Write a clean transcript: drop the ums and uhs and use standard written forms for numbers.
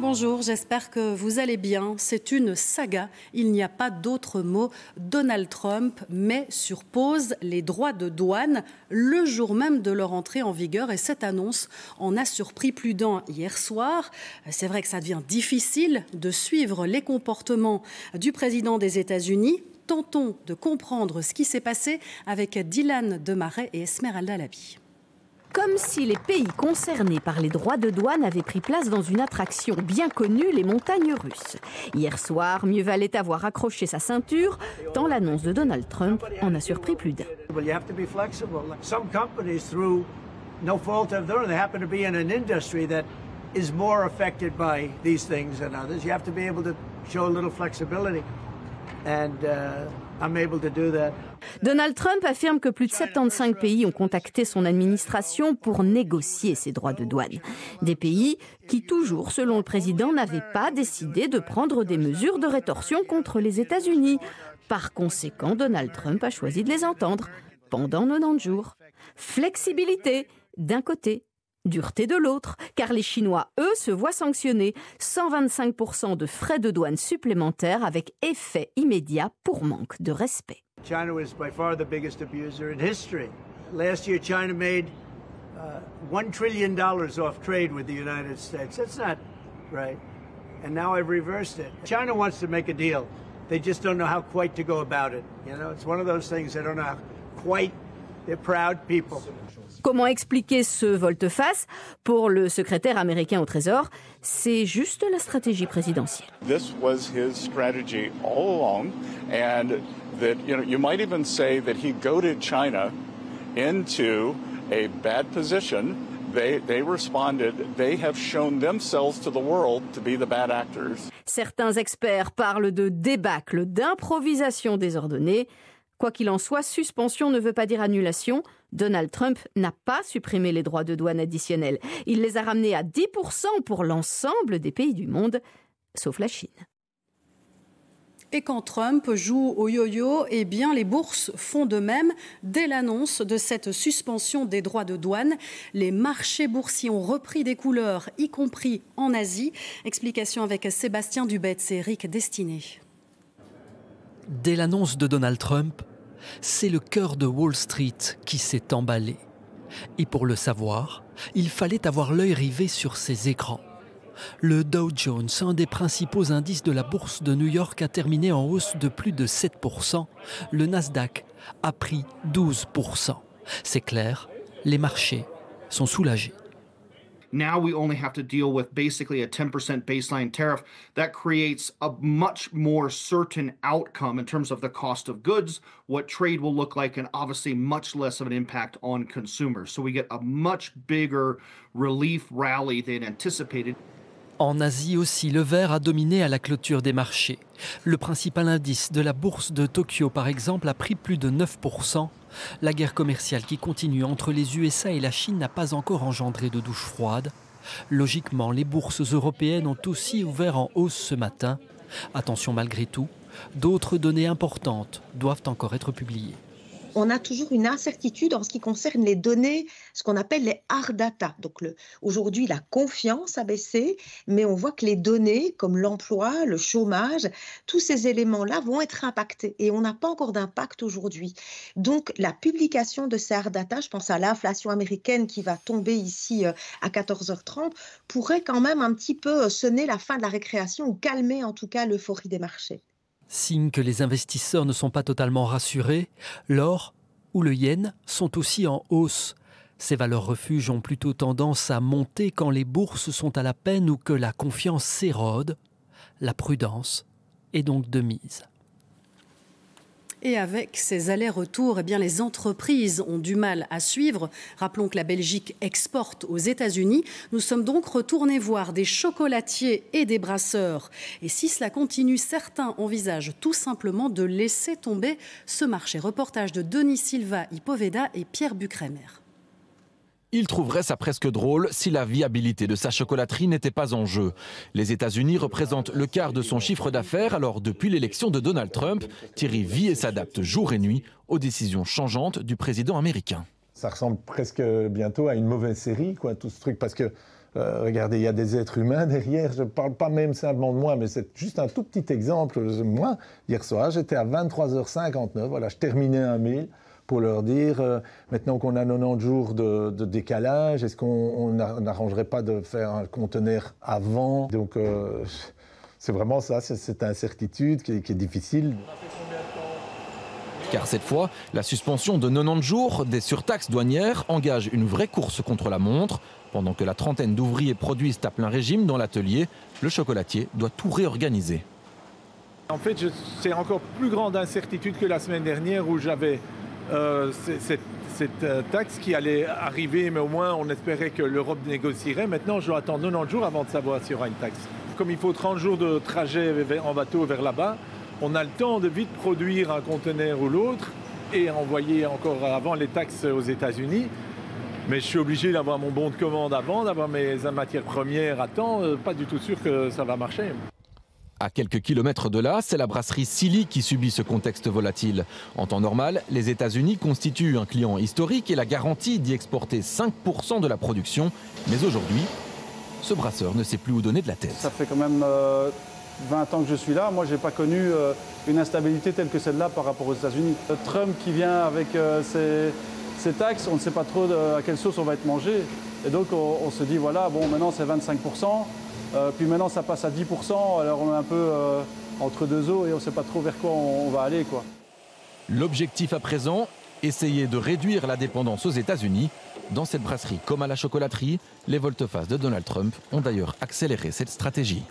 Bonjour, j'espère que vous allez bien. C'est une saga, il n'y a pas d'autre mot. Donald Trump met sur pause les droits de douane le jour même de leur entrée en vigueur. Et cette annonce en a surpris plus d'un hier soir. C'est vrai que ça devient difficile de suivre les comportements du président des États-Unis. Tentons de comprendre ce qui s'est passé avec Dylan Demaret et Esmeralda Labi. Comme si les pays concernés par les droits de douane avaient pris place dans une attraction bien connue, les montagnes russes. Hier soir, mieux valait avoir accroché sa ceinture, tant l'annonce de Donald Trump en a surpris plus d'un. Donald Trump affirme que plus de 75 pays ont contacté son administration pour négocier ces droits de douane. Des pays qui, toujours selon le président, n'avaient pas décidé de prendre des mesures de rétorsion contre les États-Unis. Par conséquent, Donald Trump a choisi de les entendre pendant 90 jours. Flexibilité d'un côté, dureté de l'autre, car les Chinois, eux, se voient sanctionner 125% de frais de douane supplémentaires avec effet immédiat pour manque de respect. China was by far the biggest abuser in history. Last year, China made $1 trillion off trade with the United States. That's not right. And now I've reversed it. China wants to make a deal. They just don't know how quite to go about it. You know, it's one of those things they don't know how quite. They're proud people. Comment expliquer ce volte-face? Pour le secrétaire américain au Trésor, c'est juste la stratégie présidentielle. This was his strategy all along, and that you might even say that he goaded China into a bad position. They responded. They have shown themselves to the world to be the bad actors. Certains experts parlent de débâcle, d'improvisation désordonnée. Quoi qu'il en soit, suspension ne veut pas dire annulation. Donald Trump n'a pas supprimé les droits de douane additionnels. Il les a ramenés à 10% pour l'ensemble des pays du monde, sauf la Chine. Et quand Trump joue au yo-yo, eh bien les bourses font de même. Dès l'annonce de cette suspension des droits de douane, les marchés boursiers ont repris des couleurs, y compris en Asie. Explication avec Sébastien Dubetz et Eric Destiné. Dès l'annonce de Donald Trump, c'est le cœur de Wall Street qui s'est emballé. Et pour le savoir, il fallait avoir l'œil rivé sur ces écrans. Le Dow Jones, un des principaux indices de la bourse de New York, a terminé en hausse de plus de 7%. Le Nasdaq a pris 12%. C'est clair, les marchés sont soulagés. Now we only have to deal with basically a 10% baseline tariff that creates a much more certain outcome in terms of the cost of goods, what trade will look like, and obviously much less of an impact on consumers. So we get a much bigger relief rally than anticipated. En Asie aussi, le vert a dominé à la clôture des marchés. Le principal indice de la bourse de Tokyo, par exemple, a pris plus de 9%. La guerre commerciale qui continue entre les USA et la Chine n'a pas encore engendré de douche froide. Logiquement, les bourses européennes ont aussi ouvert en hausse ce matin. Attention malgré tout, d'autres données importantes doivent encore être publiées. On a toujours une incertitude en ce qui concerne les données, ce qu'on appelle les hard data. Donc aujourd'hui, la confiance a baissé, mais on voit que les données comme l'emploi, le chômage, tous ces éléments-là vont être impactés et on n'a pas encore d'impact aujourd'hui. Donc la publication de ces hard data, je pense à l'inflation américaine qui va tomber ici à 14h30, pourrait quand même un petit peu sonner la fin de la récréation ou calmer en tout cas l'euphorie des marchés. Signe que les investisseurs ne sont pas totalement rassurés, l'or ou le yen sont aussi en hausse. Ces valeurs refuges ont plutôt tendance à monter quand les bourses sont à la peine ou que la confiance s'érode. La prudence est donc de mise. Et avec ces allers-retours, eh bien, les entreprises ont du mal à suivre. Rappelons que la Belgique exporte aux États-Unis. Nous sommes donc retournés voir des chocolatiers et des brasseurs. Et si cela continue, certains envisagent tout simplement de laisser tomber ce marché. Reportage de Denis Silva, Ipoveda et Pierre Bucremer. Il trouverait ça presque drôle si la viabilité de sa chocolaterie n'était pas en jeu. Les États-Unis représentent le quart de son chiffre d'affaires, alors depuis l'élection de Donald Trump, Thierry vit et s'adapte jour et nuit aux décisions changeantes du président américain. Ça ressemble presque bientôt à une mauvaise série, quoi, tout ce truc, parce que Regardez, il y a des êtres humains derrière. Je ne parle pas même simplement de moi, mais c'est juste un tout petit exemple. Moi, hier soir, j'étais à 23h59. Voilà, je terminais un mail pour leur dire, maintenant qu'on a 90 jours de décalage, est-ce qu'on n'arrangerait pas de faire un conteneur avant? Donc, c'est vraiment ça, cette incertitude qui est difficile. Car cette fois, la suspension de 90 jours des surtaxes douanières engage une vraie course contre la montre. Pendant que la trentaine d'ouvriers produisent à plein régime dans l'atelier, le chocolatier doit tout réorganiser. En fait, c'est encore plus grande incertitude que la semaine dernière où j'avais cette taxe qui allait arriver, mais au moins on espérait que l'Europe négocierait. Maintenant, je dois attendre 90 jours avant de savoir s'il y aura une taxe. Comme il faut 30 jours de trajet en bateau vers là-bas, on a le temps de vite produire un conteneur ou l'autre et envoyer encore avant les taxes aux États-Unis. Mais je suis obligé d'avoir mon bon de commande avant, d'avoir mes matières premières à temps. Pas du tout sûr que ça va marcher. À quelques kilomètres de là, c'est la brasserie Silly qui subit ce contexte volatile. En temps normal, les États-Unis constituent un client historique et la garantie d'y exporter 5% de la production. Mais aujourd'hui, ce brasseur ne sait plus où donner de la tête. Ça fait quand même 20 ans que je suis là. Moi, je n'ai pas connu une instabilité telle que celle-là par rapport aux États-Unis. Trump qui vient avec ces taxes, on ne sait pas trop à quelle sauce on va être mangé. Et donc, on se dit, voilà, bon, maintenant c'est 25%. Puis maintenant, ça passe à 10%, alors on est un peu entre deux eaux et on ne sait pas trop vers quoi on va aller, quoi. L'objectif à présent, essayer de réduire la dépendance aux États-Unis. Dans cette brasserie comme à la chocolaterie, les volte-face de Donald Trump ont d'ailleurs accéléré cette stratégie.